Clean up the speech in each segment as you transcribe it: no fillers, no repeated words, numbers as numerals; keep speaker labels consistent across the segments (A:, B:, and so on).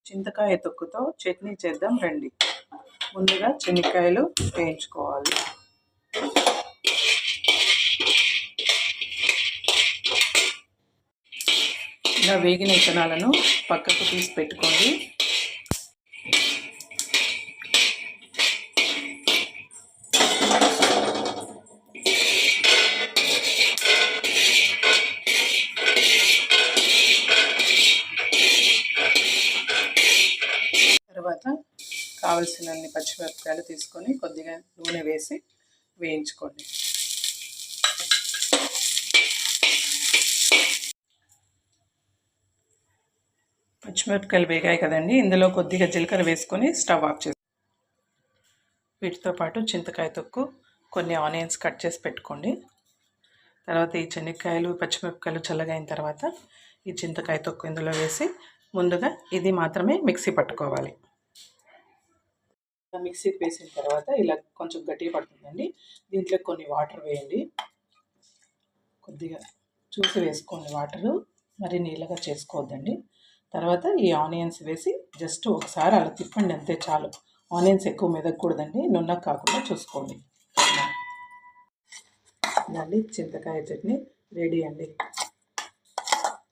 A: చింతకాయ తొక్కుతో చట్నీ చేద్దాం రండి. ముందుగా చెనిక్కాయలు వేయించుకోవాలి. ఇలా వేగిన విత్తనాలను పక్కకు తీసి పెట్టుకోండి. తర్వాత కావలసినన్ని పచ్చిమిరపకాయలు తీసుకొని కొద్దిగా నూనె వేసి వేయించుకోండి. పచ్చిమిరపకాయలు వేగాయి కదండి, ఇందులో కొద్దిగా జీలకర్ర వేసుకొని స్టవ్ ఆఫ్ చేసి వీటితో పాటు చింతకాయ తొక్కు, కొన్ని ఆనియన్స్ కట్ చేసి పెట్టుకోండి. తర్వాత ఈ చెనిక్కాయలు పచ్చిమిరపకాయలు చల్లగైన తర్వాత ఈ చింతకాయ తొక్కు ఇందులో వేసి ముందుగా ఇది మాత్రమే మిక్సీ పట్టుకోవాలి. మిక్సీకి వేసిన తర్వాత ఇలా కొంచెం గట్టిగా పడుతుందండి. దీంట్లో కొన్ని వాటర్ వేయండి. కొద్దిగా చూసి వేసుకోండి వాటరు, మరి నీళ్ళగా చేసుకోవద్దండి. తర్వాత ఈ ఆనియన్స్ వేసి జస్ట్ ఒకసారి అలా తిప్పండి, అంతే చాలు. ఆనియన్స్ ఎక్కువ మెదగకూడదండి, నున్నగా కాకుండా చూసుకోండి. ఇదండి చింతకాయ చట్నీ రెడీ అండి.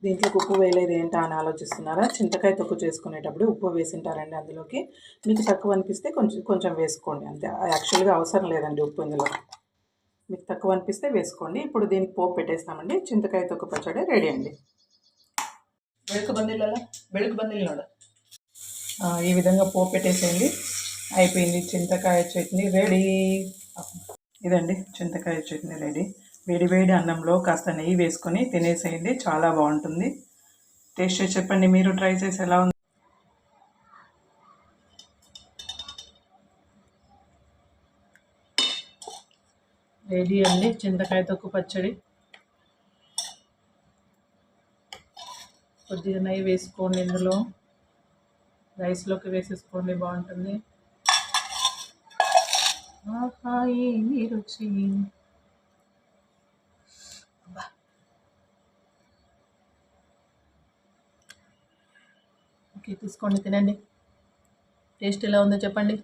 A: దీంట్లోకి ఉప్పు వేయలేదు ఏంటా అని ఆలోచిస్తున్నారా? చింతకాయ తొక్కు చేసుకునేటప్పుడు ఉప్పు వేసింటారండి అందులోకి. మీకు తక్కువ అనిపిస్తే కొంచెం వేసుకోండి అంతే. యాక్చువల్గా అవసరం లేదండి ఉప్పు ఇందులో. మీకు తక్కువ అనిపిస్తే వేసుకోండి. ఇప్పుడు దీనికి పోపు పెట్టేస్తామండి. చింతకాయ తొక్కు పచ్చడి రెడీ అండి. బెళుకు బందిలో ఈ విధంగా పోపు పెట్టేసేయండి. అయిపోయింది, చింతకాయ చట్నీ రెడీ. ఇదండి చింతకాయ చట్నీ రెడీ. వేడి వేడి అన్నంలో కాస్త నెయ్యి వేసుకొని తినేసేయండి, చాలా బాగుంటుంది. టేస్ట్ చేసి చెప్పండి, మీరు ట్రై చేసి ఎలా ఉంది. రెడీ అండి చింతకాయ తొక్కు పచ్చడి. కొద్దిగా నెయ్యి వేసుకోండి, ఇందులో రైస్లోకి వేసేసుకోండి, బాగుంటుంది. ఆహా ఏమి రుచి. ఓకే, తీసుకోండి, తినండి. టేస్ట్ ఎలా ఉందో చెప్పండి.